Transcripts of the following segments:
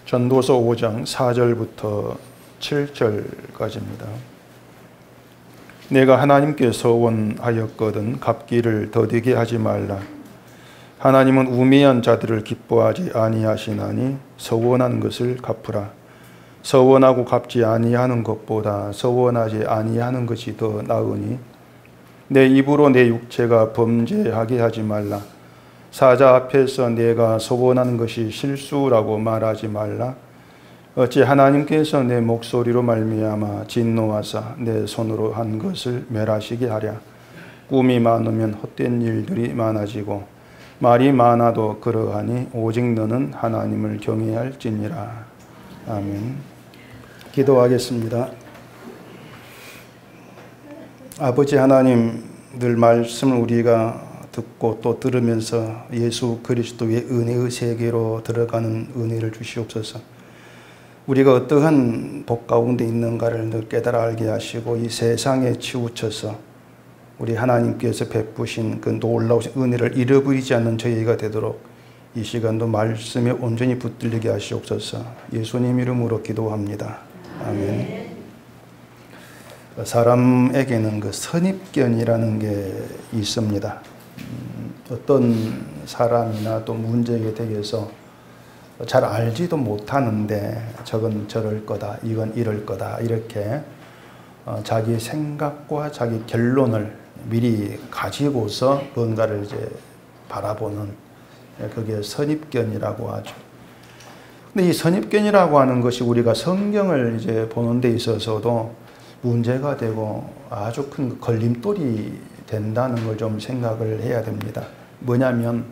전도서 5장 4절부터 7절까지입니다. 내가 하나님께 서원하였거든 갚기를 더디게 하지 말라. 하나님은 우매한 자들을 기뻐하지 아니하시나니 서원한 것을 갚으라. 서원하고 갚지 아니하는 것보다 서원하지 아니하는 것이 더 나으니 내 입으로 내 육체가 범죄하게 하지 말라. 사자 앞에서 내가 서원하는 것이 실수라고 말하지 말라. 어찌 하나님께서 내 목소리로 말미암아 진노하사 내 손으로 한 것을 멸하시게 하랴. 꿈이 많으면 헛된 일들이 많아지고 말이 많아도 그러하니 오직 너는 하나님을 경외할지니라. 아멘. 기도하겠습니다. 아버지 하나님, 늘 말씀을 우리가 듣고 또 들으면서 예수 그리스도의 은혜의 세계로 들어가는 은혜를 주시옵소서. 우리가 어떠한 복 가운데 있는가를 늘 깨달아 알게 하시고 이 세상에 치우쳐서 우리 하나님께서 베푸신 그 놀라우신 은혜를 잃어버리지 않는 저희가 되도록 이 시간도 말씀에 온전히 붙들리게 하시옵소서. 예수님 이름으로 기도합니다. 아멘. 사람에게는 그 선입견이라는 게 있습니다. 어떤 사람이나 또 문제에 대해서 잘 알지도 못하는데 저건 저럴 거다, 이건 이럴 거다, 이렇게 자기 생각과 자기 결론을 미리 가지고서 뭔가를 이제 바라보는, 그게 선입견이라고 하죠. 근데 이 선입견이라고 하는 것이 우리가 성경을 이제 보는 데 있어서도 문제가 되고 아주 큰 걸림돌이 된다는 걸 좀 생각을 해야 됩니다. 뭐냐면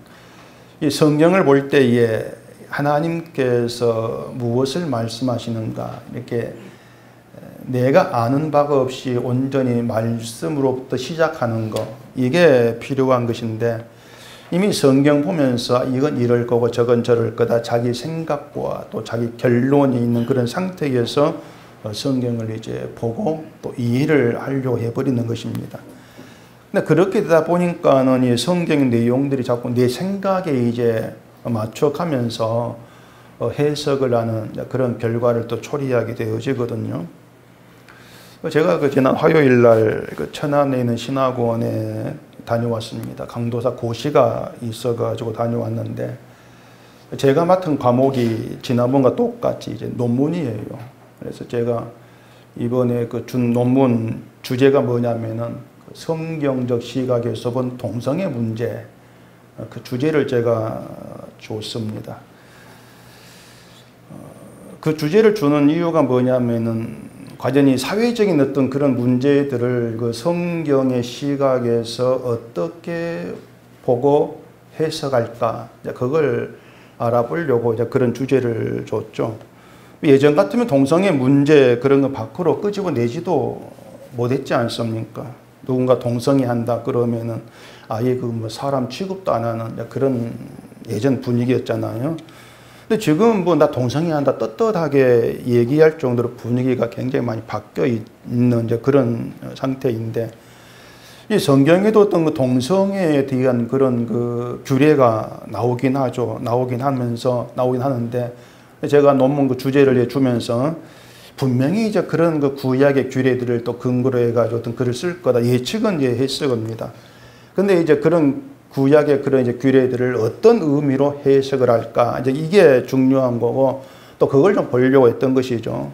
이 성경을 볼 때에 하나님께서 무엇을 말씀하시는가, 이렇게 내가 아는 바가 없이 온전히 말씀으로부터 시작하는 거, 이게 필요한 것인데 이미 성경 보면서 이건 이럴 거고 저건 저럴 거다, 자기 생각과 또 자기 결론이 있는 그런 상태에서 성경을 이제 보고 또 이해를 하려고 해버리는 것입니다. 근데 그렇게 되다 보니까는 이 성경 내용들이 자꾸 내 생각에 이제 맞춰가면서 해석을 하는 그런 결과를 또 초래하게 되어지거든요. 제가 그 지난 화요일 날 그 천안에 있는 신학원에 다녀왔습니다. 강도사 고시가 있어가지고 다녀왔는데 제가 맡은 과목이 지난번과 똑같이 이제 논문이에요. 그래서 제가 이번에 그 준 논문 주제가 뭐냐면은 성경적 시각에서 본 동성애 문제, 그 주제를 제가 줬습니다. 그 주제를 주는 이유가 뭐냐면은 과연 이 사회적인 어떤 그런 문제들을 그 성경의 시각에서 어떻게 보고 해석할까, 그걸 알아보려고 이제 그런 주제를 줬죠. 예전 같으면 동성애 문제 그런 거 밖으로 끄집어내지도 못했지 않습니까? 누군가 동성애 한다 그러면은 아예 그 뭐 사람 취급도 안 하는 그런 예전 분위기였잖아요. 근데 지금 뭐 나 동성애 한다 떳떳하게 얘기할 정도로 분위기가 굉장히 많이 바뀌어 있는 이제 그런 상태인데, 이 성경에도 어떤 그 동성애에 대한 그런 그 규례가 나오긴 하죠. 나오긴 하는데 제가 논문 그 주제를 주면서 분명히 이제 그런 그 구약의 규례들을 또 근거로 해가지고 어떤 글을 쓸 거다 예측은 이제 했을 겁니다. 근데 이제 그런 구약의 그런 이제 규례들을 어떤 의미로 해석을 할까, 이제 이게 중요한 거고 또 그걸 좀 보려고 했던 것이죠.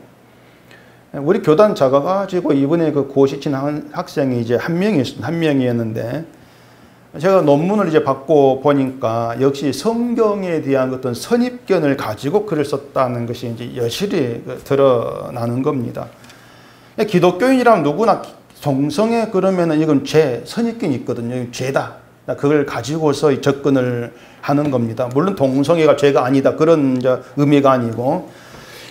우리 교단 작아가지고 이번에 그 고시 친 학생이 이제 한 명이었는데 제가 논문을 이제 받고 보니까 역시 성경에 대한 어떤 선입견을 가지고 글을 썼다는 것이 이제 여실히 드러나는 겁니다. 기독교인이라면 누구나 동성애 그러면은 이건 선입견이 있거든요. 죄다. 그걸 가지고서 접근을 하는 겁니다. 물론 동성애가 죄가 아니다 그런 의미가 아니고,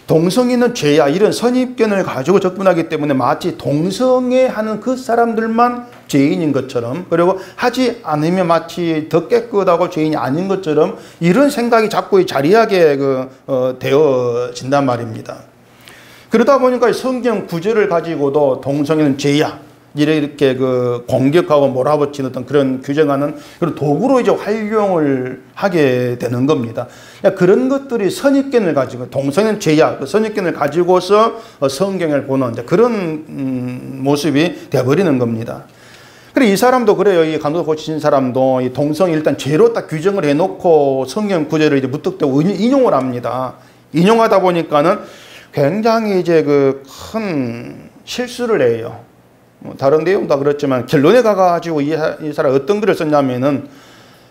동성애는 죄야 이런 선입견을 가지고 접근하기 때문에 마치 동성애하는 그 사람들만 죄인인 것처럼, 그리고 하지 않으면 마치 더 깨끗하고 죄인이 아닌 것처럼 이런 생각이 자꾸 자리하게 되어진단 말입니다. 그러다 보니까 성경 구절을 가지고도 동성애는 죄야 이렇게 공격하고 몰아붙이는 어떤 그런 규정하는 그런 도구로 이제 활용을 하게 되는 겁니다. 그런 것들이 선입견을 가지고 동성애는 죄야, 그 선입견을 가지고서 성경을 보는 이제 그런 모습이 되어버리는 겁니다. 그래 이 사람도 그래요. 이 간도 고치신 사람도 이 동성애 일단 죄로 딱 규정을 해놓고 성경 구절을 이제 무턱대고 인용을 합니다. 인용하다 보니까는 굉장히 이제 큰 실수를 해요. 다른 내용도 그렇지만 결론에 가가지고 이 사람 어떤 글을 썼냐면은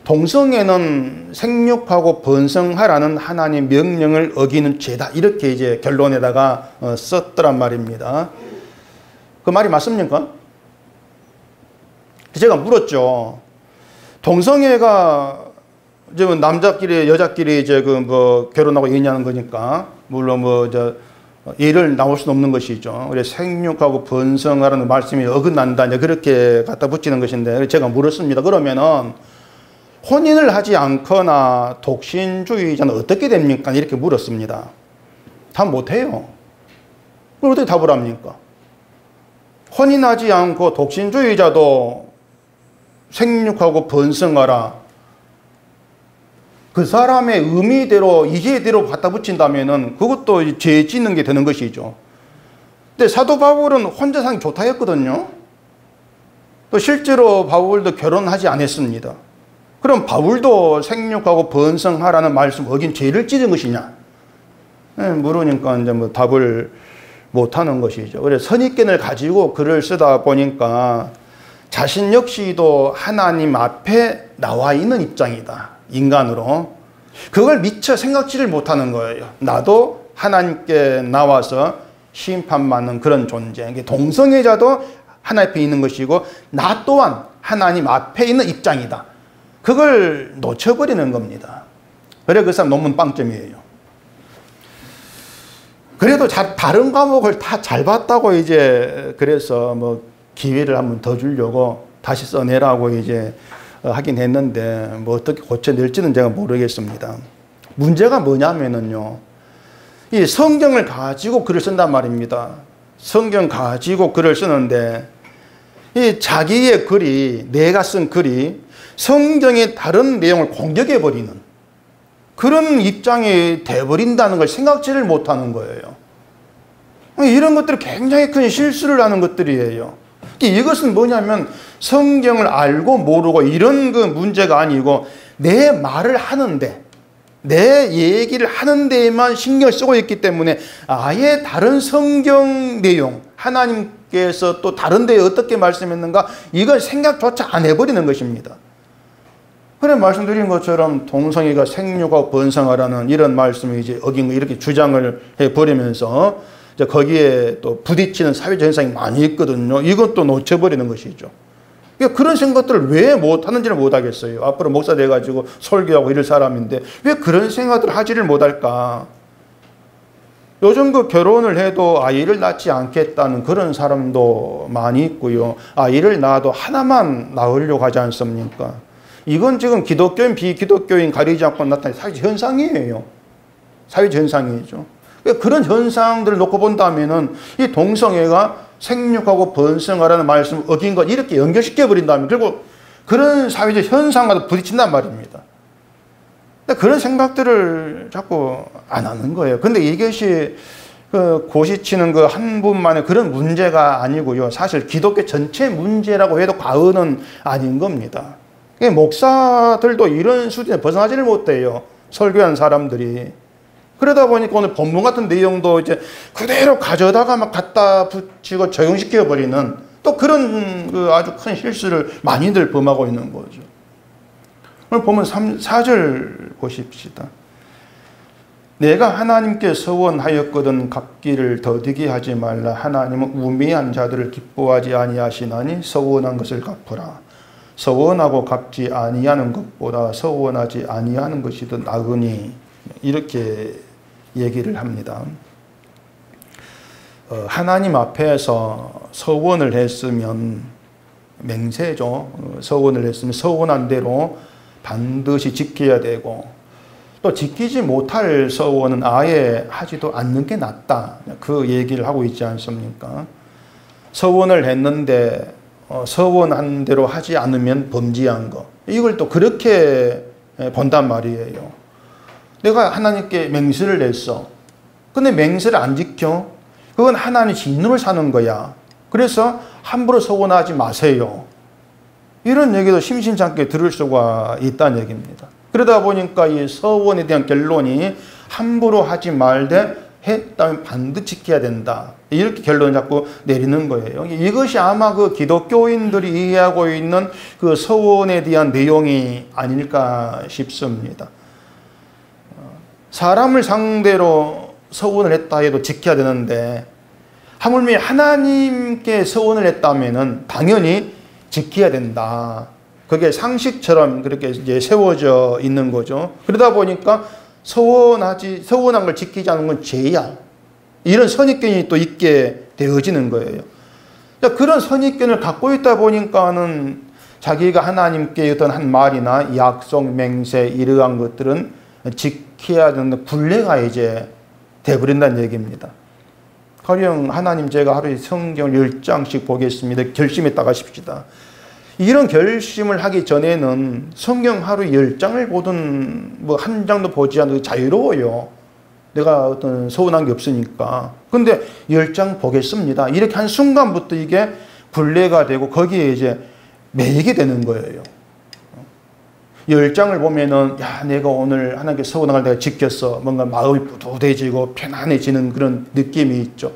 동성애는 생육하고 번성하라는 하나님 명령을 어기는 죄다 이렇게 이제 결론에다가 썼더란 말입니다. 그 말이 맞습니까? 제가 물었죠. 동성애가 이제 남자끼리 여자끼리 이제 결혼하고 얘기하는 거니까 물론 예를 나올 수는 없는 것이죠. 그래서 생육하고 번성하라는 말씀이 어긋난다. 이제 그렇게 갖다 붙이는 것인데 제가 물었습니다. 그러면은 혼인을 하지 않거나 독신주의자는 어떻게 됩니까? 이렇게 물었습니다. 답 못해요. 그럼 어떻게 답을 합니까? 혼인하지 않고 독신주의자도 생육하고 번성하라. 그 사람의 의미대로 이해대로 갖다 붙인다면은 그것도 죄 짓는 게 되는 것이죠. 근데 사도 바울은 혼자 사는 게 좋다 했거든요. 또 실제로 바울도 결혼하지 않았습니다. 그럼 바울도 생육하고 번성하라는 말씀 어긴 죄를 찌른 것이냐? 물으니까 이제 답을 못 하는 것이죠. 그래서 선입견을 가지고 글을 쓰다 보니까 자신 역시도 하나님 앞에 나와 있는 입장이다. 인간으로. 그걸 미처 생각지를 못하는 거예요. 나도 하나님께 나와서 심판받는 그런 존재. 동성애자도 하나님 앞에 있는 것이고 나 또한 하나님 앞에 있는 입장이다. 그걸 놓쳐버리는 겁니다. 그래 그 사람 논문 빵점이에요. 그래도 다른 과목을 다 잘 봤다고 이제 그래서 기회를 한번 더 주려고 다시 써내라고 이제 하긴 했는데 어떻게 고쳐낼지는 제가 모르겠습니다. 문제가 뭐냐면은요, 이 성경을 가지고 글을 쓴단 말입니다. 성경 가지고 글을 쓰는데 이 자기의 글이, 내가 쓴 글이 성경의 다른 내용을 공격해 버리는 그런 입장이 돼버린다는 걸 생각지를 못하는 거예요. 이런 것들이 굉장히 큰 실수를 하는 것들이에요. 이것은 뭐냐면 성경을 알고 모르고 이런 문제가 아니고 내 말을 하는데, 내 얘기를 하는 데에만 신경을 쓰고 있기 때문에 아예 다른 성경 내용, 하나님께서 또 다른 데에 어떻게 말씀했는가 이걸 생각조차 안 해버리는 것입니다. 그래 말씀드린 것처럼 동성애가 생육하고 번성하라는 이런 말씀을 이제 어긴 거 이렇게 주장을 해버리면서 거기에 또 부딪히는 사회적 현상이 많이 있거든요. 이것도 놓쳐버리는 것이죠. 그런 생각들을 왜 못하는지를 못하겠어요. 앞으로 목사 돼가지고 설교하고 이럴 사람인데 왜 그런 생각들을 하지를 못할까? 요즘 결혼을 해도 아이를 낳지 않겠다는 그런 사람도 많이 있고요. 아이를 낳아도 하나만 낳으려고 하지 않습니까? 이건 지금 기독교인 비기독교인 가리지 않고 나타나는 사회적 현상이에요. 사회적 현상이죠. 그런 현상들을 놓고 본다면은 이 동성애가 생육하고 번성하라는 말씀을 어긴 것 이렇게 연결시켜 버린다면 결국 그런 사회적 현상과도 부딪힌단 말입니다. 그런 생각들을 자꾸 안 하는 거예요. 근데 이것이 고시치는 한 분만의 그런 문제가 아니고요. 사실 기독교 전체 문제라고 해도 과언은 아닌 겁니다. 목사들도 이런 수준에 벗어나지를 못해요. 설교한 사람들이. 그러다 보니까 오늘 본문 같은 내용도 이제 그대로 가져다가 막 갖다 붙이고 적용시켜 버리는 또 그런 아주 큰 실수를 많이들 범하고 있는 거죠. 오늘 보면 4절 보십시다. 내가 하나님께 서원하였거든 갚기를 더디게 하지 말라. 하나님은 우매한 자들을 기뻐하지 아니하시나니 서원한 것을 갚으라. 서원하고 갚지 아니하는 것보다 서원하지 아니하는 것이 더 나으니 이렇게 얘기를 합니다. 하나님 앞에서 서원을 했으면 맹세죠. 서원을 했으면 서원한 대로 반드시 지켜야 되고, 또 지키지 못할 서원은 아예 하지도 않는 게 낫다. 그 얘기를 하고 있지 않습니까? 서원을 했는데 서원한 대로 하지 않으면 범죄한 거. 이걸 또 그렇게 본단 말이에요. 내가 하나님께 맹세를 했어. 근데 맹세를 안 지켜? 그건 하나님 진노를 사는 거야. 그래서 함부로 서원하지 마세요. 이런 얘기도 심심찮게 들을 수가 있다는 얘기입니다. 그러다 보니까 이 서원에 대한 결론이 함부로 하지 말되 했다면 반드시 지켜야 된다. 이렇게 결론을 자꾸 내리는 거예요. 이것이 아마 그 기독교인들이 이해하고 있는 그 서원에 대한 내용이 아닐까 싶습니다. 사람을 상대로 서원을 했다 해도 지켜야 되는데, 하물며 하나님께 서원을 했다면은 당연히 지켜야 된다. 그게 상식처럼 그렇게 이제 세워져 있는 거죠. 그러다 보니까 서원한 걸 지키지 않는 건 죄야. 이런 선입견이 또 있게 되어지는 거예요. 그런 선입견을 갖고 있다 보니까는 자기가 하나님께 어떤 한 말이나 약속, 맹세 이러한 것들은 지켜야 되는 굴레가 이제 돼버린다는 얘기입니다. 가령 하나님 제가 하루에 성경을 10장씩 보겠습니다. 결심했다가 하십시다. 이런 결심을 하기 전에는 성경 하루 10장을 보든 뭐 한 장도 보지 않아도 자유로워요. 내가 어떤 서운한 게 없으니까. 근데 10장 보겠습니다. 이렇게 한 순간부터 이게 굴레가 되고 거기에 이제 매이게 되는 거예요. 10장을 보면은 야, 내가 오늘 하나님께 서운한 걸 내가 지켰어. 뭔가 마음이 뿌듯해지고 편안해지는 그런 느낌이 있죠.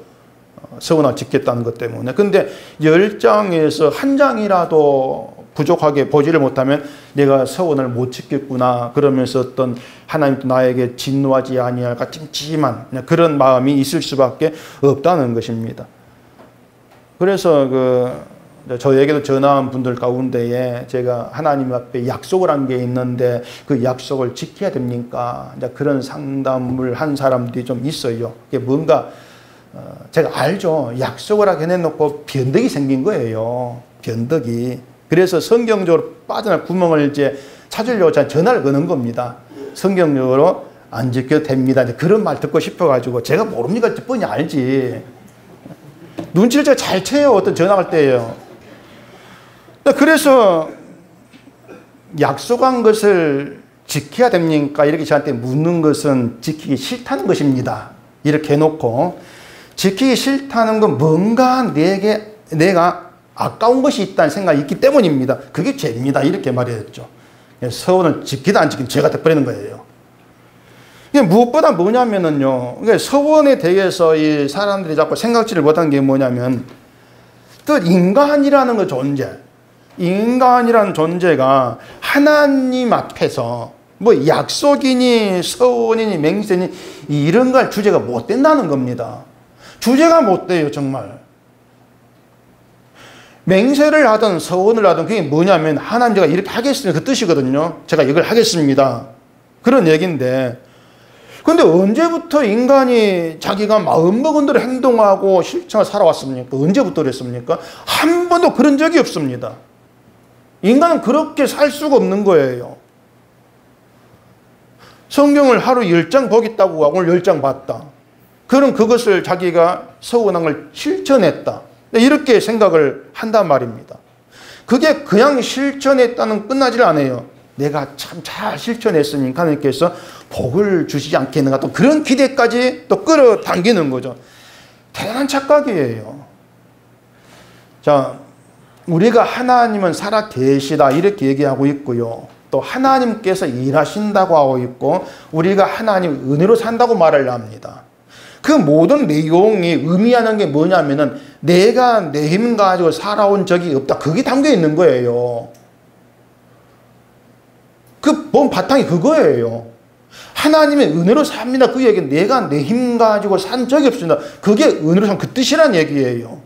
서운한 지켰다는 것 때문에. 근데 10장에서 한 장이라도 부족하게 보지를 못하면 내가 서원을 못 지켰구나. 그러면서 어떤 하나님도 나에게 진노하지 아니할까 찜찜한 그런 마음이 있을 수밖에 없다는 것입니다. 그래서 저에게도 전화한 분들 가운데에 제가 하나님 앞에 약속을 한 게 있는데 그 약속을 지켜야 됩니까? 그런 상담을 한 사람들이 좀 있어요. 그게 뭔가 제가 알죠. 약속을 하게 해놓고 변덕이 생긴 거예요. 변덕이. 그래서 성경적으로 빠져날 구멍을 이제 찾으려고 전화를 거는 겁니다. 성경적으로 안 지켜도 됩니다. 그런 말 듣고 싶어가지고 제가 모릅니까? 뻔히 알지. 눈치를 제가 잘 채요. 어떤 전화할 때예요. 그래서 약속한 것을 지켜야 됩니까? 이렇게 저한테 묻는 것은 지키기 싫다는 것입니다. 이렇게 해놓고 지키기 싫다는 건 뭔가 내가 아까운 것이 있다는 생각이 있기 때문입니다. 그게 죄입니다. 이렇게 말했죠. 서원을 지키다 안 지키면 죄가 돼버리는 거예요. 이게 무엇보다 뭐냐면은요. 서원에 대해서 이 사람들이 자꾸 생각지를 못한 게 뭐냐면 그 인간이라는 그 존재. 인간이라는 존재가 하나님 앞에서 뭐 약속이니 서원이니 맹세니 이런 걸 주제가 못 된다는 겁니다. 주제가 못 돼요, 정말. 맹세를 하든 서원을 하든 그게 뭐냐면 하나님 제가 이렇게 하겠습니다. 그 뜻이거든요. 제가 이걸 하겠습니다. 그런 얘기인데 근데 언제부터 인간이 자기가 마음먹은 대로 행동하고 실천을 살아왔습니까? 언제부터 그랬습니까? 한 번도 그런 적이 없습니다. 인간은 그렇게 살 수가 없는 거예요. 성경을 하루 10장 보겠다고 하고 오늘 10장 봤다. 그럼 그것을 자기가 서원한 걸 실천했다. 이렇게 생각을 한단 말입니다. 그게 그냥 실천했다는 끝나질 않아요. 내가 참 잘 실천했으니까 하나님께서 복을 주시지 않겠는가 또 그런 기대까지 또 끌어당기는 거죠. 대단한 착각이에요. 자, 우리가 하나님은 살아 계시다 이렇게 얘기하고 있고요. 또 하나님께서 일하신다고 하고 있고 우리가 하나님 은혜로 산다고 말을 합니다. 그 모든 내용이 의미하는 게 뭐냐면은 내가 내 힘 가지고 살아온 적이 없다. 그게 담겨 있는 거예요. 그 본 바탕이 그거예요. 하나님의 은혜로 삽니다. 그 얘기는 내가 내 힘 가지고 산 적이 없습니다. 그게 은혜로 산 그 뜻이란 얘기예요.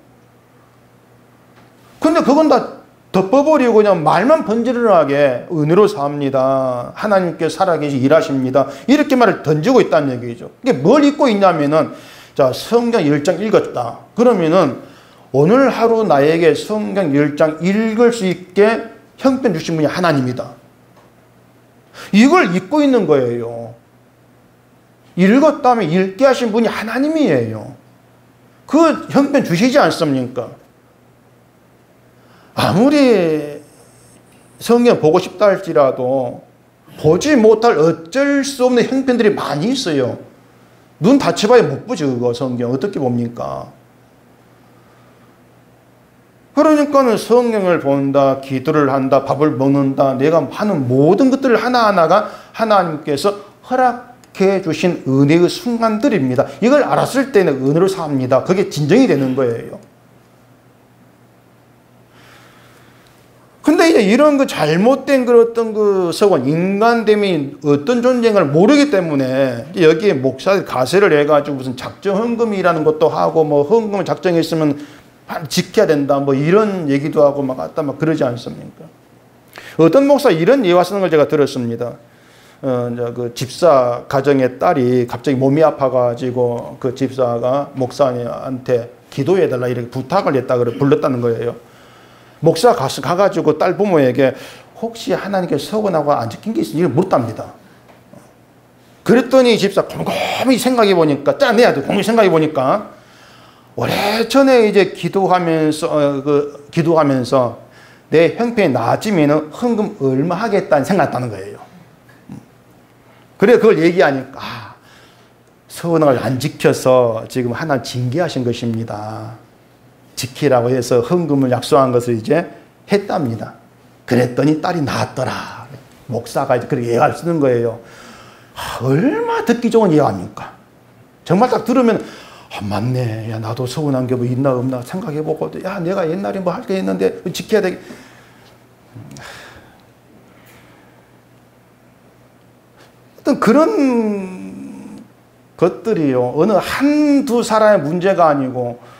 근데 그건 다 덮어버리고 그냥 말만 번지르르하게 은혜로 삽니다. 하나님께 살아계시 일하십니다. 이렇게 말을 던지고 있다는 얘기죠. 이게 뭘 잊고 있냐면은 자, 성경 10장 읽었다. 그러면은 오늘 하루 나에게 성경 10장 읽을 수 있게 형편 주신 분이 하나님이다. 이걸 잊고 있는 거예요. 읽었다면 읽게 하신 분이 하나님이에요. 그 형편 주시지 않습니까? 아무리 성경 보고 싶다 할지라도 보지 못할 어쩔 수 없는 형편들이 많이 있어요. 눈 다쳐봐야 못 보죠, 그거 성경. 어떻게 봅니까? 그러니까는 성경을 본다, 기도를 한다, 밥을 먹는다, 내가 하는 모든 것들 하나하나가 하나님께서 허락해 주신 은혜의 순간들입니다. 이걸 알았을 때는 은혜로 삽니다. 그게 진정이 되는 거예요. 근데 이제 이런 그 잘못된 그 어떤 그 서원, 인간됨이 어떤 존재인가를 모르기 때문에 여기에 목사들 가세를 해가지고 무슨 작정 헌금이라는 것도 하고 뭐 헌금을 작정했으면 지켜야 된다 뭐 이런 얘기도 하고 막 갖다 막 그러지 않습니까? 어떤 목사 이런 예화 쓰는 걸 제가 들었습니다. 이제 그 집사 가정의 딸이 갑자기 몸이 아파가지고 그 집사가 목사님한테 기도해달라 이렇게 부탁을 했다 그래 불렀다는 거예요. 목사 가가지고 딸 부모에게 혹시 하나님께 서원하고 안 지킨 게 있으니 물었답니다. 그랬더니 집사 곰곰이 생각해 보니까 짜내야 돼. 곰곰이 생각해 보니까 오래전에 이제 기도하면서 내 형편이 나아지면 헌금 얼마 하겠다는 생각했다는 거예요. 그래 그걸 얘기하니까 서원을 안 지켜서 지금 하나님 징계하신 것입니다. 지키라고 해서 헌금을 약속한 것을 이제 했답니다. 그랬더니 딸이 나았더라. 목사가 이제 그렇게 예화를 쓰는 거예요. 얼마나 듣기 좋은 예화입니까? 정말 딱 들으면 맞네. 야, 나도 서운한 게 뭐 있나 없나 생각해보고 야, 내가 옛날에 뭐 할 게 있는데 지켜야 되겠. 어떤 그런 것들이요. 어느 한두 사람의 문제가 아니고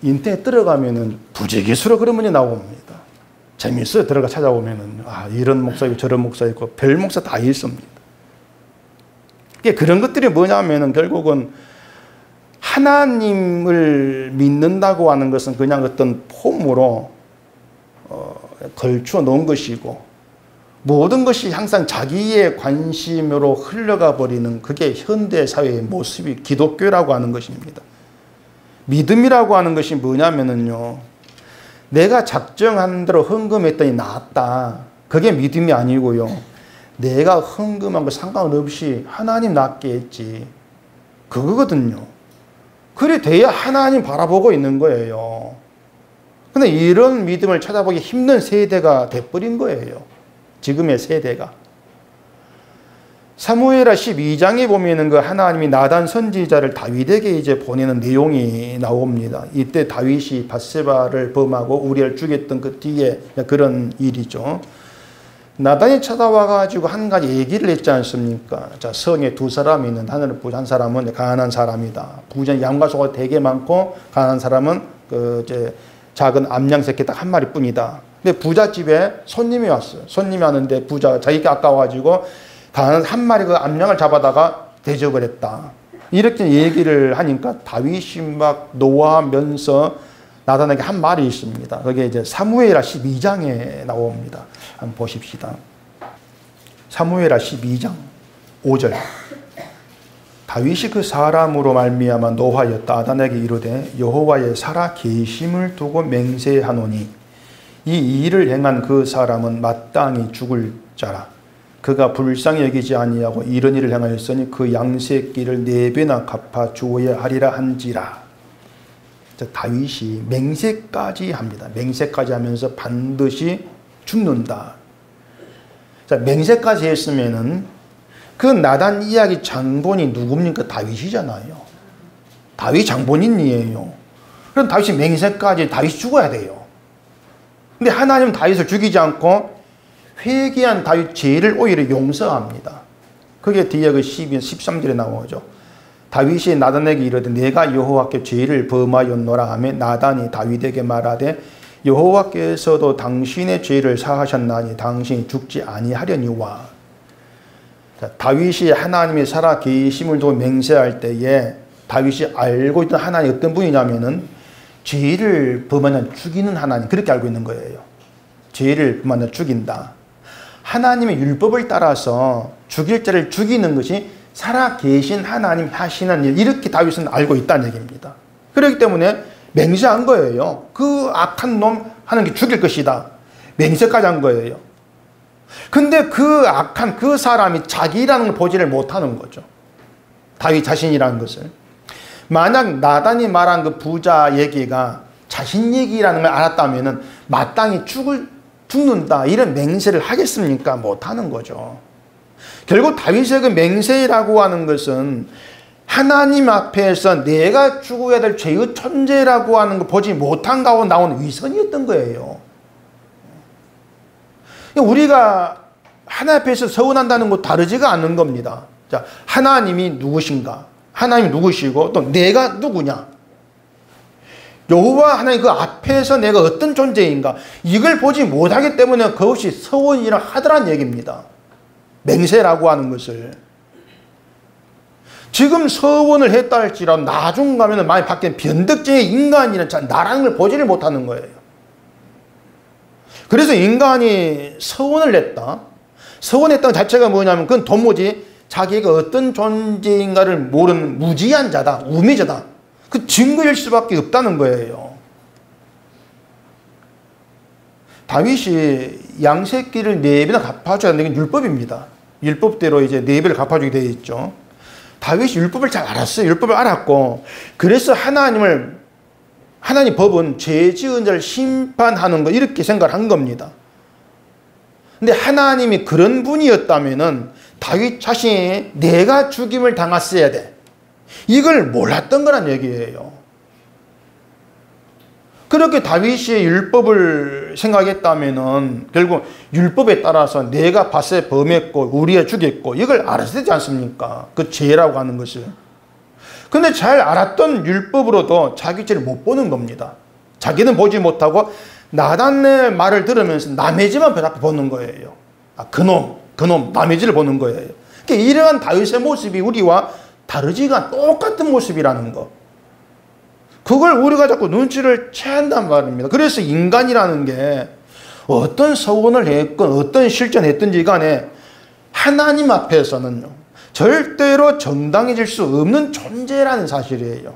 인터넷 들어가면은 부지기수로 그런 문제 나옵니다. 재미있어요. 들어가 찾아보면은 이런 목사 있고 저런 목사 있고 별 목사 다 있습니다. 그런 것들이 뭐냐면은 결국은 하나님을 믿는다고 하는 것은 그냥 어떤 폼으로 걸쳐 놓은 것이고 모든 것이 항상 자기의 관심으로 흘러가 버리는 그게 현대 사회의 모습이 기독교라고 하는 것입니다. 믿음이라고 하는 것이 뭐냐면은요, 내가 작정한 대로 헌금했더니 나았다. 그게 믿음이 아니고요. 내가 헌금한 거 상관없이 하나님 낫게 했지. 그거거든요. 그래 돼야 하나님 바라보고 있는 거예요. 근데 이런 믿음을 찾아보기 힘든 세대가 돼버린 거예요. 지금의 세대가. 사무엘하 12장에 보면은 그 하나님이 나단 선지자를 다윗에게 이제 보내는 내용이 나옵니다. 이때 다윗이 밧세바를 범하고 우리를 죽였던 그 뒤에 그런 일이죠. 나단이 찾아와가지고 한 가지 얘기를 했지 않습니까? 자, 성에 두 사람이 있는 하늘의 부자, 한 사람은 가난한 사람이다. 부자는 양과 소가 되게 많고 가난한 사람은 그 이제 작은 암양 새끼 딱 한 마리뿐이다. 근데 부자 집에 손님이 왔어요. 손님이 왔는데 부자가 자기가 아까워가지고 가난한 한 마리 그 암양을 잡아다가 대접을 했다. 이렇게 얘기를 하니까 다윗이 막 노하면서 나단에게 한 말이 있습니다. 그게 이제 사무엘하 12장에 나옵니다. 한번 보십시다. 사무엘하 12장 5절. 다윗이 그 사람으로 말미암아 노하였다. 나단에게 이르되 여호와의 살아 계심을 두고 맹세하노니 이 일을 행한 그 사람은 마땅히 죽을 자라. 그가 불쌍히 여기지 아니하고 이런 일을 행하였으니 그 양새끼를 4배나 갚아 주어야 하리라 한지라. 다윗이 맹세까지 합니다. 맹세까지 하면서 반드시 죽는다. 자, 맹세까지 했으면은 그 나단 이야기 장본이 누굽니까? 다윗이잖아요. 다윗 장본인이에요. 그럼 다윗이 맹세까지 다윗이 죽어야 돼요. 근데 하나님은 다윗을 죽이지 않고 회개한 다윗 죄를 오히려 용서합니다. 그게 뒤에 그 13절에 나오죠. 다윗이 나단에게 이르되 내가 여호와께 죄를 범하였노라 하며 나단이 다윗에게 말하되 여호와께서도 당신의 죄를 사하셨나니 당신이 죽지 아니하려니와. 다윗이 하나님의 살아 계심을 두고 맹세할 때에 다윗이 알고 있던 하나님이 어떤 분이냐면은 죄를 범하면 죽이는 하나님, 그렇게 알고 있는 거예요. 죄를 범하면 죽인다. 하나님의 율법을 따라서 죽일 자를 죽이는 것이 살아계신 하나님 하시는 일, 이렇게 다윗은 알고 있다는 얘기입니다. 그렇기 때문에 맹세한 거예요. 그 악한 놈 하는 게 죽일 것이다. 맹세까지 한 거예요. 근데 그 악한 그 사람이 자기라는 걸 보지를 못하는 거죠. 다윗 자신이라는 것을. 만약 나단이 말한 그 부자 얘기가 자신 얘기라는 걸 알았다면 마땅히 죽는다 이런 맹세를 하겠습니까? 못하는 거죠. 결국 다윗의 그 맹세라고 하는 것은 하나님 앞에서 내가 죽어야 될 죄의 천재라고 하는 거 보지 못한 가운데 나온 위선이었던 거예요. 우리가 하나님 앞에서 서운한다는 거 다르지가 않는 겁니다. 자, 하나님이 누구신가? 하나님이 누구시고 또 내가 누구냐? 여호와 하나님 그 앞에서 내가 어떤 존재인가? 이걸 보지 못하기 때문에 그것이 서원이라 하더란 얘기입니다. 맹세라고 하는 것을. 지금 서원을 했다 할지라도 나중 가면 많이 바뀐 변덕쟁이 인간이란 나라는 걸 보지를 못하는 거예요. 그래서 인간이 서원을 냈다. 서원했다는 자체가 뭐냐면 그건 도무지 자기가 어떤 존재인가를 모르는 무지한 자다. 우미자다. 그 증거일 수밖에 없다는 거예요. 다윗이 양새끼를 4배나 갚아줘야 하는 게 율법입니다. 율법대로 이제 4배를 갚아주게 되어 있죠. 다윗이 율법을 잘 알았어요. 율법을 알았고 그래서 하나님 법은 죄 지은 자를 심판하는 거 이렇게 생각을 한 겁니다. 근데 하나님이 그런 분이었다면은 다윗 자신이 내가 죽임을 당했어야 돼. 이걸 몰랐던 거란 얘기예요. 그렇게 다윗이 율법을 생각했다면은 결국 율법에 따라서 내가 밭에 범했고 우리가 죽였고 이걸 알았어야 되지 않습니까? 그 죄라고 하는 것을. 근데 잘 알았던 율법으로도 자기 죄를 못 보는 겁니다. 자기는 보지 못하고 나단의 말을 들으면서 남의 죄만 보는 거예요. 아, 그놈 남의 죄를 보는 거예요. 그러니까 이러한 다윗의 모습이 우리와 다르지가 똑같은 모습이라는 거. 그걸 우리가 자꾸 눈치를 채한단 말입니다. 그래서 인간이라는 게 어떤 서원을 했건 어떤 실천했든지 간에 하나님 앞에서는요 절대로 정당해질 수 없는 존재라는 사실이에요.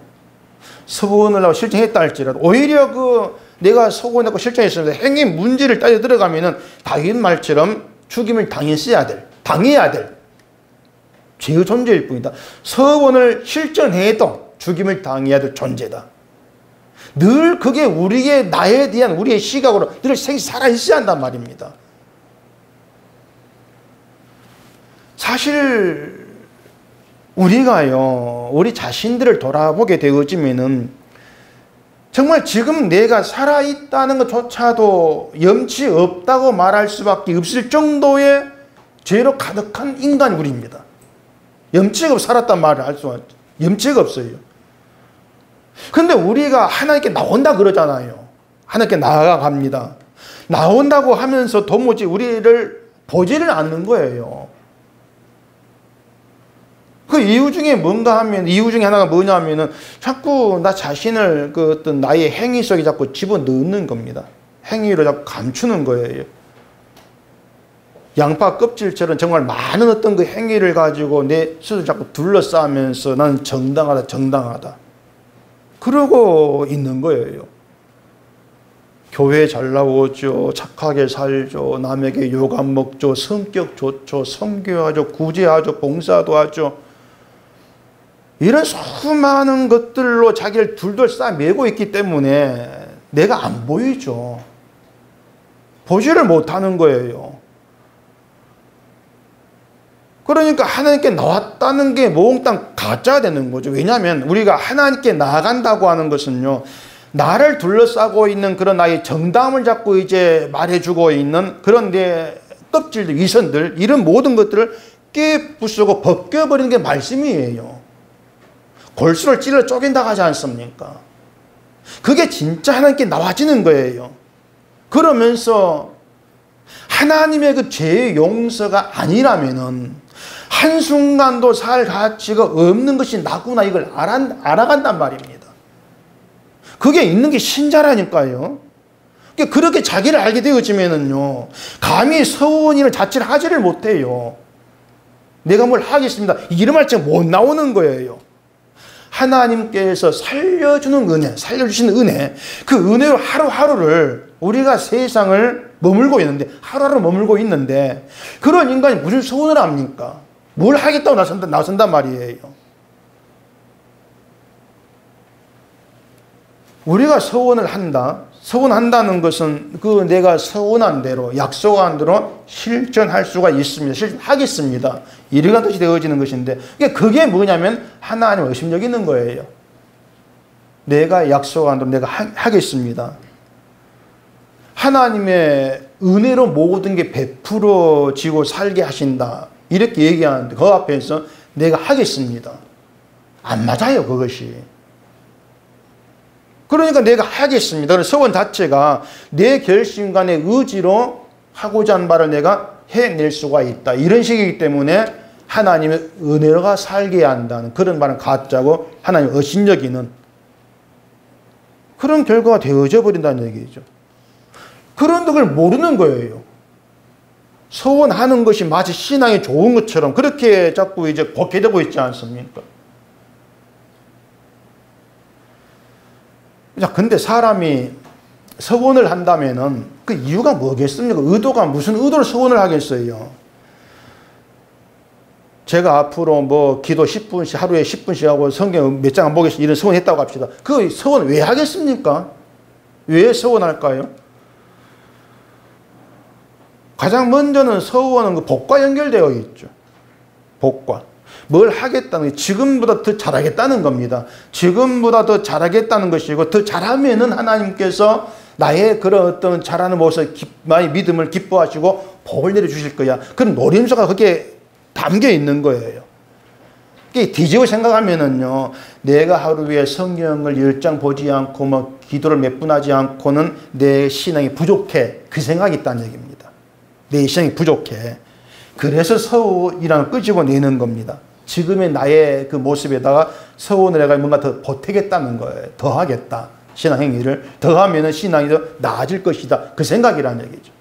서원을 하고 실천했다 할지라도 오히려 그 내가 서원하고 실천했으면서 행위 문제를 따져 들어가면은 다윗 말처럼 죽임을 당해야 될 죄의 존재일 뿐이다. 서원을 실천해도 죽임을 당해야 될 존재다. 늘 그게 나에 대한 우리의 시각으로 늘 살아있어야 한단 말입니다. 사실 우리가요 우리 자신들을 돌아보게 되어지면은 정말 지금 내가 살아있다는 것조차도 염치 없다고 말할 수밖에 없을 정도의 죄로 가득한 인간이 우리입니다. 염치가 없이 살았단 말을 할 수가 없죠. 염치가 없어요. 근데 우리가 하나님께 나온다 그러잖아요. 하나님께 나아갑니다. 나온다고 하면서 도무지 우리를 보지를 않는 거예요. 그 이유 중에 이유 중에 하나가 뭐냐면은 자꾸 나 자신을 그 어떤 나의 행위 속에 자꾸 집어넣는 겁니다. 행위로 자꾸 감추는 거예요. 양파 껍질처럼 정말 많은 어떤 그 행위를 가지고 내 스스로 자꾸 둘러싸면서 나는 정당하다. 그러고 있는 거예요. 교회 잘 나오죠. 착하게 살죠. 남에게 욕 안 먹죠. 성격 좋죠. 선교하죠. 구제하죠. 봉사도 하죠. 이런 수많은 것들로 자기를 둘러싸매고 있기 때문에 내가 안 보이죠. 보지를 못하는 거예요. 그러니까 하나님께 나왔다는 게 몽땅 가짜가 되는 거죠. 왜냐하면 우리가 하나님께 나아간다고 하는 것은요 나를 둘러싸고 있는 그런 나의 정당함을 자꾸 이제 말해주고 있는 그런 내 껍질들, 위선들 이런 모든 것들을 깨부수고 벗겨버리는 게 말씀이에요. 골수를 찔러 쪼갠다고 하지 않습니까? 그게 진짜 하나님께 나와지는 거예요. 그러면서 하나님의 그 죄의 용서가 아니라면은 한순간도 살 가치가 없는 것이 나구나 이걸 알아간단 말입니다. 그게 있는 게 신자라니까요. 그렇게 자기를 알게 되어지면은요, 감히 서원이는 자체를 하지를 못해요. 내가 뭘 하겠습니다. 이런 말처 못 나오는 거예요. 하나님께서 살려주는 은혜, 살려주시는 은혜, 그 은혜로 하루하루를 우리가 세상을 머물고 있는데, 하루하루 머물고 있는데, 그런 인간이 무슨 서원을 합니까? 뭘 하겠다고 나선단 말이에요. 우리가 서원을 한다. 서원한다는 것은 그 내가 서원한 대로, 약속한 대로 실천할 수가 있습니다. 실천하겠습니다. 이러한 뜻이 되어지는 것인데, 그게 뭐냐면 하나님을 의심여기는 거예요. 내가 약속한 대로 내가 하겠습니다. 하나님의 은혜로 모든 게 베풀어지고 살게 하신다. 이렇게 얘기하는데 그 앞에서 내가 하겠습니다. 안 맞아요, 그것이. 그러니까 내가 하겠습니다. 서원 자체가 내 결심과 내 의지로 하고자 하는 바를 내가 해낼 수가 있다. 이런 식이기 때문에 하나님의 은혜가 살게 한다는 그런 말은 가짜고 하나님을 의심여기는 그런 결과가 되어져 버린다는 얘기죠. 그런 걸 모르는 거예요. 서원하는 것이 마치 신앙이 좋은 것처럼 그렇게 자꾸 이제 곡해되고 있지 않습니까? 자, 근데 사람이 서원을 한다면은 그 이유가 뭐겠습니까? 의도가 무슨 의도로 서원을 하겠어요? 제가 앞으로 뭐 기도 10분씩, 하루에 10분씩 하고 성경 몇 장 안 보겠습니다. 이런 서원했다고 합시다. 그 서원 왜 하겠습니까? 왜 서원할까요? 가장 먼저는 서원은 그 복과 연결되어 있죠. 복과. 뭘 하겠다는 게 지금보다 더 잘하겠다는 겁니다. 지금보다 더 잘하겠다는 것이고 더 잘하면은 하나님께서 나의 그런 어떤 잘하는 모습, 나의 믿음을 기뻐하시고 복을 내려주실 거야. 그런 노림수가 거기에 담겨 있는 거예요. 뒤집어 생각하면은요, 내가 하루에 성경을 10장 보지 않고 뭐 기도를 몇 분 하지 않고는 내 신앙이 부족해. 그 생각이 있다는 얘기입니다. 내 신앙이 부족해. 그래서 서원이라는 걸 끄집어내는 겁니다. 지금의 나의 그 모습에다가 서원을 내가 뭔가 더 보태겠다는 거예요. 더 하겠다. 신앙 행위를 더 하면 신앙이 더 나아질 것이다. 그 생각이라는 얘기죠.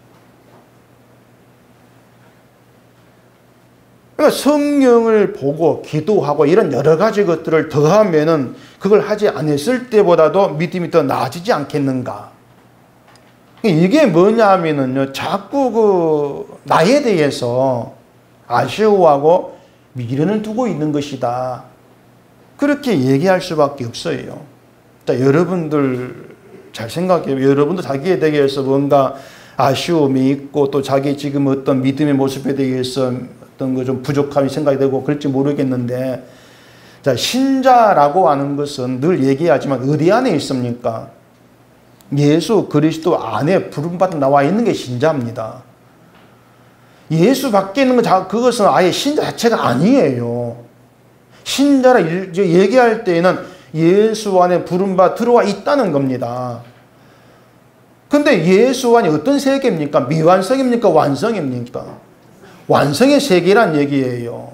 그러니까 성경을 보고 기도하고 이런 여러 가지 것들을 더 하면은 그걸 하지 않았을 때보다도 믿음이 더 나아지지 않겠는가. 이게 뭐냐 하면은요, 자꾸 그 나에 대해서 아쉬워하고 미련을 두고 있는 것이다. 그렇게 얘기할 수밖에 없어요. 자, 여러분들 잘 생각해요. 여러분도 자기에 대해서 뭔가 아쉬움이 있고 또 자기 지금 어떤 믿음의 모습에 대해서 어떤 거 좀 부족함이 생각이 되고 그럴지 모르겠는데, 자, 신자라고 하는 것은 늘 얘기하지만 어디 안에 있습니까? 예수 그리스도 안에 부름받아 나와 있는 게 신자입니다. 예수 밖에 있는 건 그것은 아예 신자 자체가 아니에요. 신자라 얘기할 때에는 예수 안에 부름받아 들어와 있다는 겁니다. 근데 예수 안이 어떤 세계입니까? 미완성입니까? 완성입니까? 완성의 세계란 얘기예요.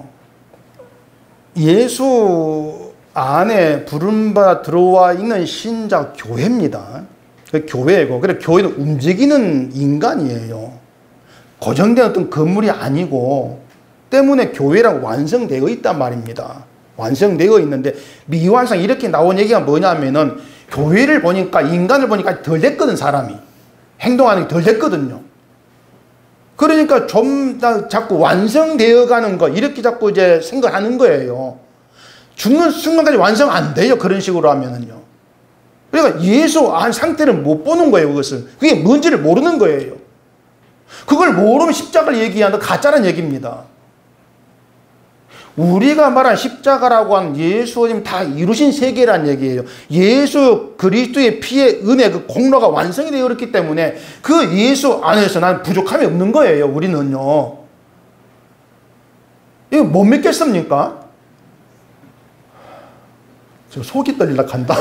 예수 안에 부름받아 들어와 있는 신자 교회입니다. 그 교회고, 그래 교회는 움직이는 인간이에요. 고정된 어떤 건물이 아니고 때문에 교회랑 완성되어 있단 말입니다. 완성되어 있는데 미완성 이렇게 나온 얘기가 뭐냐면은 교회를 보니까 인간을 보니까 덜 됐거든. 사람이 행동하는 게 덜 됐거든요. 그러니까 좀 자꾸 완성되어 가는 거 이렇게 자꾸 이제 생각하는 거예요. 죽는 순간까지 완성 안 돼요. 그런 식으로 하면은요. 그러니까 예수 안 상태를 못 보는 거예요. 그것은 그게 뭔지를 모르는 거예요. 그걸 모르면 십자가를 얘기하는 가짜란 얘기입니다. 우리가 말한 십자가라고 하는 예수님 다 이루신 세계란 얘기예요. 예수 그리스도의 피의 은혜 그 공로가 완성이 되어 있기 때문에 그 예수 안에서 난 부족함이 없는 거예요. 우리는요. 이거 못 믿겠습니까? 지금 속이 떨리려 간다.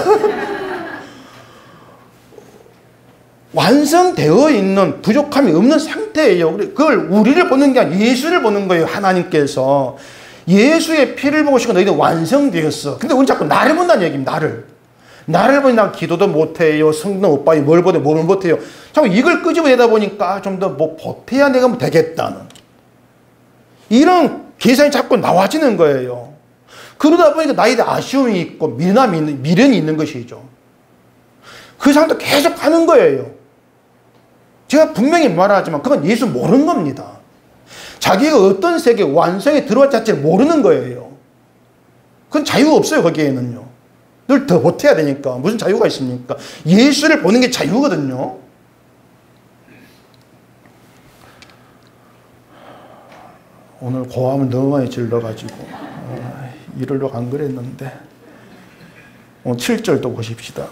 완성되어 있는 부족함이 없는 상태예요. 그걸 우리를 보는 게 아니라 예수를 보는 거예요. 하나님께서. 예수의 피를 보고 싶고 너희들 완성되었어. 근데 우리 자꾸 나를 본다는 얘기입니다. 나를 보니 나 기도도 못해요. 성도 못 봐요. 뭘 못해요. 자꾸 이걸 끄집어내다 보니까 좀 더 뭐 보태야 내가 뭐 되겠다는 이런 계산이 자꾸 나와지는 거예요. 그러다 보니까 나에 대한 아쉬움이 있고 미련이 있는 것이죠. 그 상태로 계속 가는 거예요. 제가 분명히 말하지만 그건 예수 모르는 겁니다. 자기가 어떤 세계 완성에 들어왔 자체를 모르는 거예요. 그건 자유가 없어요. 거기에는요. 늘 더 보태야 되니까 무슨 자유가 있습니까? 예수를 보는 게 자유거든요. 오늘 고함을 너무 많이 질러가지고 이러려고 안 그랬는데 오늘 7절도 보십시다.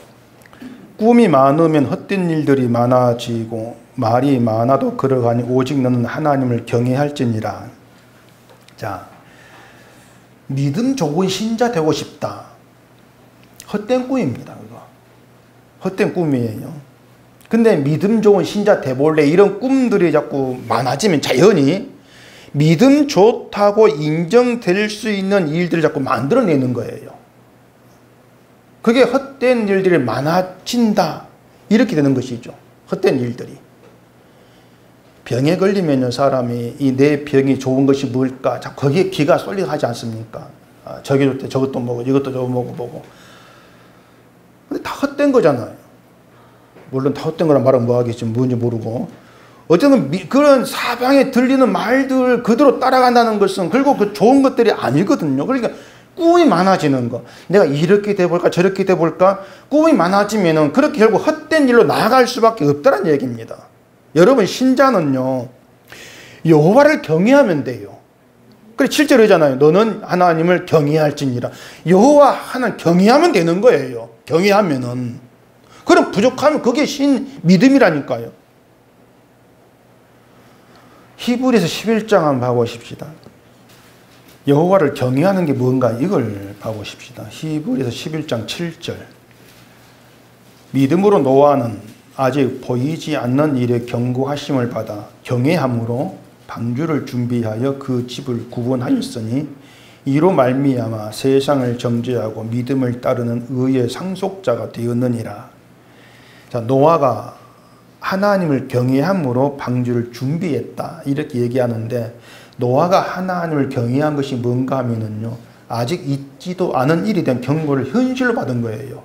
꿈이 많으면 헛된 일들이 많아지고 말이 많아도 그러하니 오직 너는 하나님을 경외할지니라. 자, 믿음 좋은 신자 되고 싶다. 헛된 꿈입니다. 그거. 헛된 꿈이에요. 근데 믿음 좋은 신자 돼볼래 이런 꿈들이 자꾸 많아지면 자연히 믿음 좋다고 인정될 수 있는 일들을 자꾸 만들어내는 거예요. 그게 헛된 일들이 많아진다. 이렇게 되는 것이죠. 헛된 일들이. 병에 걸리면요, 사람이 이 내 병이 좋은 것이 뭘까? 자꾸 거기에 기가 쏠리게 하지 않습니까? 저기 좋대, 저것도 먹고, 이것도 저거 먹고. 근데 다 헛된 거잖아요. 물론 다 헛된 거란 말은 뭐 하겠지, 뭔지 모르고. 어쨌든 그런 사방에 들리는 말들 그대로 따라간다는 것은 결국 그 좋은 것들이 아니거든요. 그러니까 꿈이 많아지는 거. 내가 이렇게 돼볼까 저렇게 돼볼까. 꿈이 많아지면은 그렇게 결국 헛된 일로 나아갈 수밖에 없다는 얘기입니다. 여러분 신자는요. 여호와를 경외하면 돼요. 그래 7절 이잖아요. 너는 하나님을 경외할지니라. 여호와 하나님 경외하면 되는 거예요. 경외하면은. 그럼 부족하면 그게 믿음이라니까요. 히브리서 11장 한번 봐보십시다. 여호와를 경외하는 게 뭔가 이걸 봐보십시다. 히브리서 11장 7절. 믿음으로 노아는 아직 보이지 않는 일에 경고하심을 받아 경외함으로 방주를 준비하여 그 집을 구원하였으니 이로 말미암아 세상을 정죄하고 믿음을 따르는 의의 상속자가 되었느니라. 자, 노아가 하나님을 경외함으로 방주를 준비했다. 이렇게 얘기하는데 노아가 하나님을 경외한 것이 뭔가 하면은요. 아직 있지도 않은 일에 대한 경고를 현실로 받은 거예요.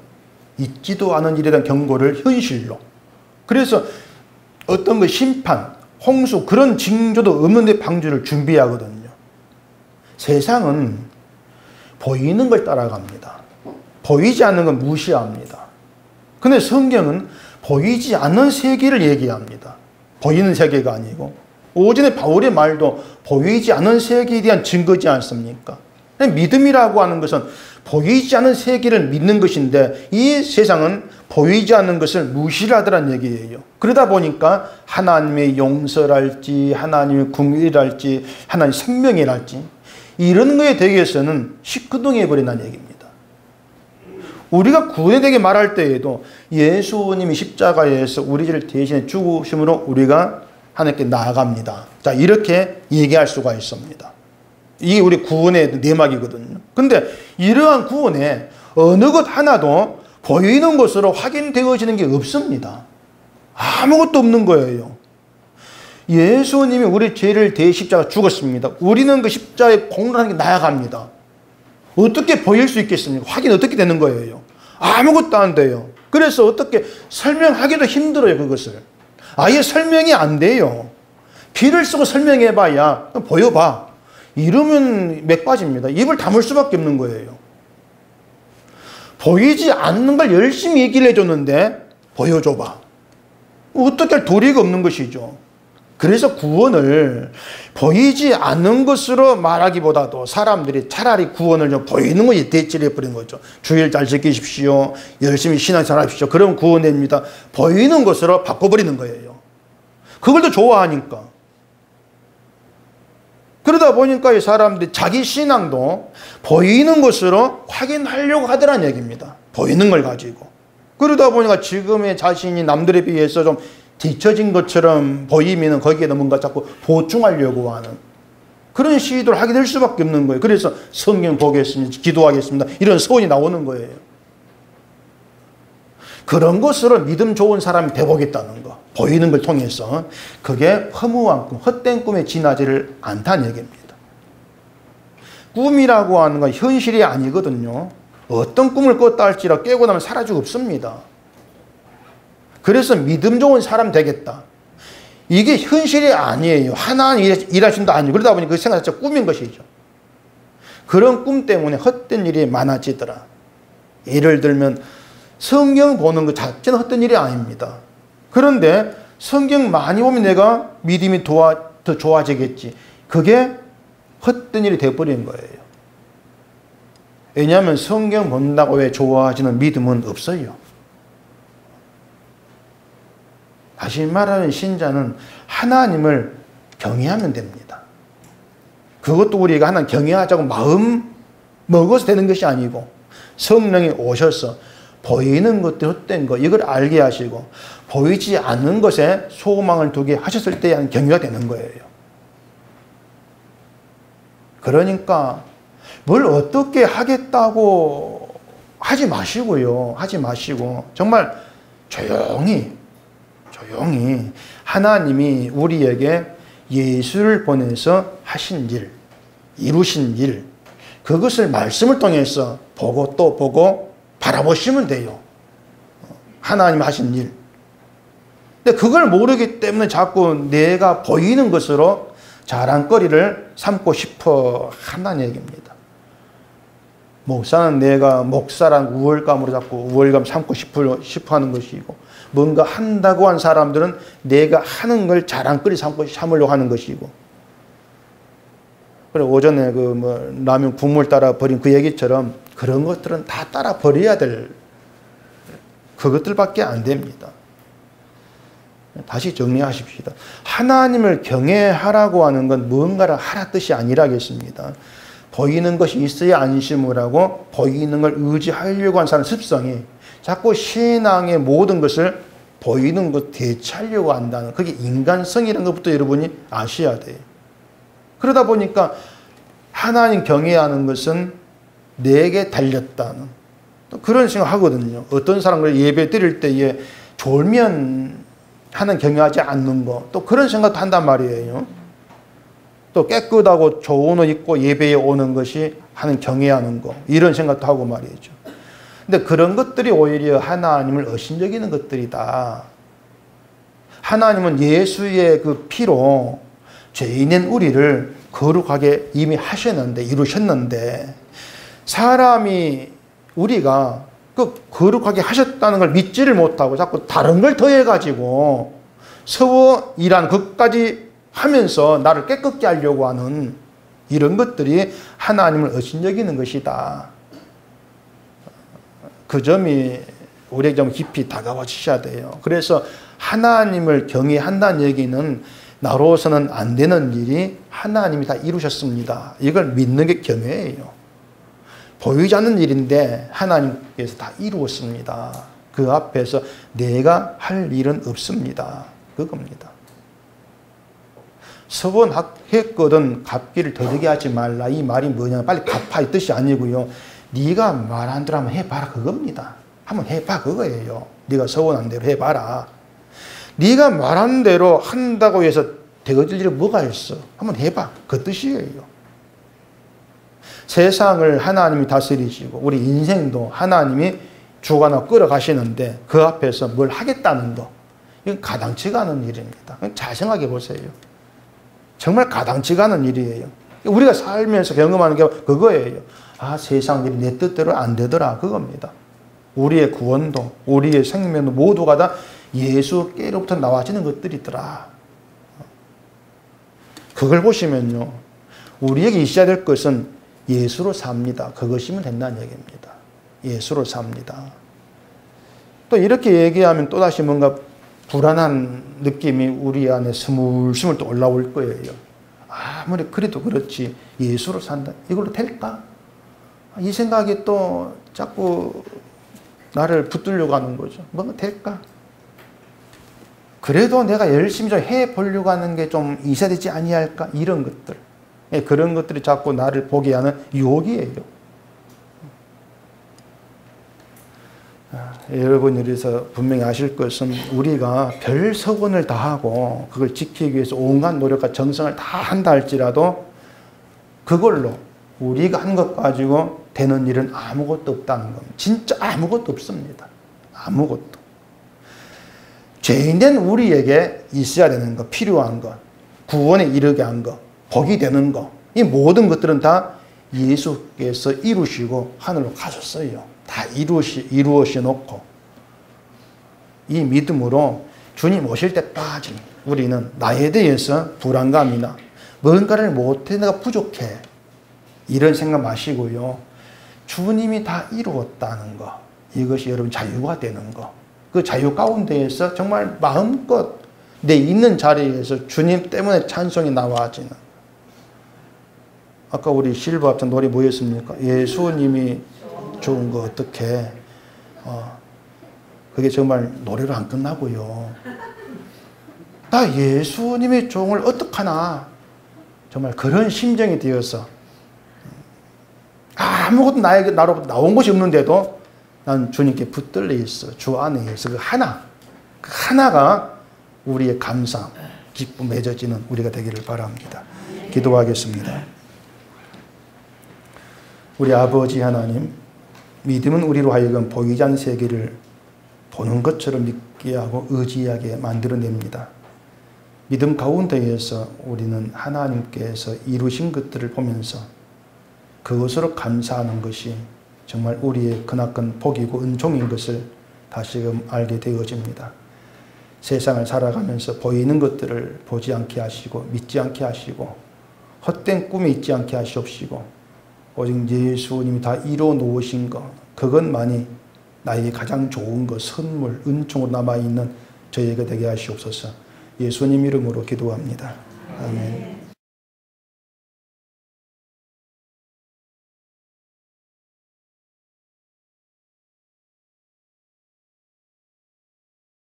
있지도 않은 일에 대한 경고를 현실로. 그래서 어떤 그 심판, 홍수 그런 징조도 없는데 방주를 준비하거든요. 세상은 보이는 걸 따라갑니다. 보이지 않는 건 무시합니다. 근데 성경은 보이지 않는 세계를 얘기합니다. 보이는 세계가 아니고 오전에 바울의 말도 보이지 않는 세계에 대한 증거지 않습니까? 믿음이라고 하는 것은 보이지 않는 세계를 믿는 것인데 이 세상은 보이지 않는 것을 무시를 하더란 얘기예요. 그러다 보니까 하나님의 용서랄지 하나님의 궁일할지 하나님의 생명이랄지 이런 거에 대해서는 시큰둥해 버린다는 얘기입니다. 우리가 구원에 대해 말할 때에도 예수님이 십자가에서 우리 죄를 대신해 죽으심으로 우리가 하나님께 나아갑니다. 자, 이렇게 얘기할 수가 있습니다. 이게 우리 구원의 내막이거든요. 근데 이러한 구원에 어느 것 하나도 보이는 것으로 확인되어지는 게 없습니다. 아무것도 없는 거예요. 예수님이 우리 죄를 대해 십자가 죽었습니다. 우리는 그 십자가에 공로하는 게 나아갑니다. 어떻게 보일 수 있겠습니까? 확인 어떻게 되는 거예요? 아무것도 안 돼요. 그래서 어떻게 설명하기도 힘들어요, 그것을. 아예 설명이 안 돼요. 피를 쓰고 설명해봐야 보여봐. 이러면 맥 빠집니다. 입을 다물 수밖에 없는 거예요. 보이지 않는 걸 열심히 얘기를 해줬는데 보여줘봐. 어떻게 할 도리가 없는 것이죠. 그래서 구원을 보이지 않는 것으로 말하기보다도 사람들이 차라리 구원을 좀 보이는 것에 대치를 해버린 거죠. 주일 잘 지키십시오. 열심히 신앙생활 하십시오. 그럼 구원됩니다. 보이는 것으로 바꿔버리는 거예요. 그걸 더 좋아하니까. 그러다 보니까 이 사람들이 자기 신앙도 보이는 것으로 확인하려고 하더란 얘기입니다. 보이는 걸 가지고. 그러다 보니까 지금의 자신이 남들에 비해서 좀 뒤처진 것처럼 보이면 거기에다 뭔가 자꾸 보충하려고 하는 그런 시도를 하게 될 수밖에 없는 거예요. 그래서 성경 보겠습니다. 기도하겠습니다. 이런 소원이 나오는 거예요. 그런 것으로 믿음 좋은 사람이 되보겠다는 거. 보이는 걸 통해서. 그게 허무한 꿈, 헛된 꿈에 지나지를 않다는 얘기입니다. 꿈이라고 하는 건 현실이 아니거든요. 어떤 꿈을 꿨다 할지라 깨고 나면 사라지고 없습니다. 그래서 믿음 좋은 사람 되겠다. 이게 현실이 아니에요. 하나님 일하신다 아니고 그러다 보니 그 생각 자체가 꿈인 것이죠. 그런 꿈 때문에 헛된 일이 많아지더라. 예를 들면 성경 보는 것 자체는 헛된 일이 아닙니다. 그런데 성경 많이 보면 내가 믿음이 더 좋아지겠지. 그게 헛된 일이 되어버린 거예요. 왜냐하면 성경 본다고 왜 좋아지는 믿음은 없어요. 다시 말하는 신자는 하나님을 경외하면 됩니다. 그것도 우리가 하나님 경외하자고 마음 먹어서 되는 것이 아니고 성령이 오셔서 보이는 것들 헛된 것 이걸 알게 하시고 보이지 않는 것에 소망을 두게 하셨을 때 하는 경외가 되는 거예요. 그러니까 뭘 어떻게 하겠다고 하지 마시고요. 하지 마시고 정말 조용히 하나님이 우리에게 예수를 보내서 하신 일, 이루신 일, 그것을 말씀을 통해서 보고 또 보고 바라보시면 돼요. 하나님 하신 일. 근데 그걸 모르기 때문에 자꾸 내가 보이는 것으로 자랑거리를 삼고 싶어 한다는 얘기입니다. 목사는 내가 목사란 우월감으로 자꾸 우월감 삼고 싶어 하는 것이고 뭔가 한다고 한 사람들은 내가 하는 걸 자랑거리 삼으려고 하는 것이고 그래 오전에 라면 국물 따라 버린 그 얘기처럼 그런 것들은 다 따라 버려야 될 그것들밖에 안 됩니다. 다시 정리하십시다. 하나님을 경외하라고 하는 건 무언가를 하라 뜻이 아니라겠습니다. 보이는 것이 있어야 안심을 하고 보이는 걸 의지하려고 하는 사람 습성이 자꾸 신앙의 모든 것을 보이는 것 대체하려고 한다는 그게 인간성이라는 것부터 여러분이 아셔야 돼요. 그러다 보니까 하나님 경외하는 것은 내게 달렸다는 또 그런 생각을 하거든요. 어떤 사람을 예배 드릴 때에 졸면 하나님 경외하지 않는 거 또 그런 생각도 한단 말이에요. 또 깨끗하고 좋은 옷 입고 예배에 오는 것이 하나님 경외하는 거 이런 생각도 하고 말이죠. 근데 그런 것들이 오히려 하나님을 의심여기는 것들이다. 하나님은 예수의 그 피로 죄인인 우리를 거룩하게 이미 하셨는데 이루셨는데 사람이 우리가 그 거룩하게 하셨다는 걸 믿지를 못하고 자꾸 다른 걸 더해가지고 서워 일한 것까지 하면서 나를 깨끗게 하려고 하는 이런 것들이 하나님을 의심여기는 것이다. 그 점이 우리에게 좀 깊이 다가와주셔야 돼요. 그래서 하나님을 경외한다는 얘기는 나로서는 안 되는 일이 하나님이 다 이루셨습니다. 이걸 믿는 게 경외예요. 보이지 않는 일인데 하나님께서 다 이루었습니다. 그 앞에서 내가 할 일은 없습니다. 그겁니다. 서원했거든 갚기를 더디게 하지 말라. 이 말이 뭐냐 빨리 갚아 이 뜻이 아니고요. 네가 말한 대로 한번 해봐라 그겁니다. 한번 해봐 그거예요. 네가 서원한 대로 해봐라. 네가 말한 대로 한다고 해서 되어질 일이 뭐가 있어. 한번 해봐 그 뜻이에요. 세상을 하나님이 다스리시고 우리 인생도 하나님이 주관하고 끌어가시는데 그 앞에서 뭘 하겠다는 거 이건 가당치가 않은 일입니다. 잘 생각해 보세요. 정말 가당치가 않은 일이에요. 우리가 살면서 경험하는 게 그거예요. 아, 세상 일이 내 뜻대로 안 되더라. 그겁니다. 우리의 구원도 우리의 생명도 모두가 다 예수께로부터 나와지는 것들이더라. 그걸 보시면요. 우리에게 있어야 될 것은 예수로 삽니다. 그것이면 된다는 얘기입니다. 예수로 삽니다. 또 이렇게 얘기하면 또다시 뭔가 불안한 느낌이 우리 안에 스물스물 또 올라올 거예요. 아무리 그래도 그렇지 예수로 산다. 이걸로 될까? 이 생각이 또 자꾸 나를 붙들려고 하는 거죠. 뭔가 될까? 그래도 내가 열심히 좀 해보려고 하는 게 좀 있어야 되지 아니할까? 이런 것들. 그런 것들이 자꾸 나를 보게 하는 유혹이에요. 여러분이 그래서 분명히 아실 것은 우리가 별 서원을 다하고 그걸 지키기 위해서 온갖 노력과 정성을 다 한다 할지라도 그걸로 우리가 한 것 가지고 되는 일은 아무것도 없다는 겁니다. 진짜 아무것도 없습니다. 아무것도. 죄인된 우리에게 있어야 되는 것, 필요한 것, 구원에 이르게 한 것, 복이 되는 것, 이 모든 것들은 다 예수께서 이루시고 하늘로 가셨어요. 다 이루어시 놓고 이 믿음으로 주님 오실 때까지 우리는 나에 대해서 불안감이나 뭔가를 못해 내가 부족해 이런 생각 마시고요. 주님이 다 이루었다는 것, 이것이 여러분 자유가 되는 것, 그 자유 가운데에서 정말 마음껏 내 있는 자리에서 주님 때문에 찬송이 나와지는. 아까 우리 실버 합창 노래 뭐였습니까? 예수님이 좋은 거 어떻게 그게 정말 노래로 안 끝나고요. 나 예수님의 종을 어떡하나 정말 그런 심정이 되어서 아무것도 나로부터 나온 것이 없는데도 난 주님께 붙들려 있어. 주 안에 있어. 그 하나가 우리의 감상, 기쁨 맺어지는 우리가 되기를 바랍니다. 기도하겠습니다. 우리 아버지 하나님, 믿음은 우리로 하여금 보이지 않는 세계를 보는 것처럼 믿게 하고 의지하게 만들어냅니다. 믿음 가운데에서 우리는 하나님께서 이루신 것들을 보면서 그것으로 감사하는 것이 정말 우리의 크나큰 복이고 은총인 것을 다시금 알게 되어집니다. 세상을 살아가면서 보이는 것들을 보지 않게 하시고 믿지 않게 하시고 헛된 꿈이 있지 않게 하시옵시고 오직 예수님이 다 이루어 놓으신 것, 그것만이 나에게 가장 좋은 것, 선물, 은총으로 남아있는 저희가 되게 하시옵소서. 예수님 이름으로 기도합니다. 아멘.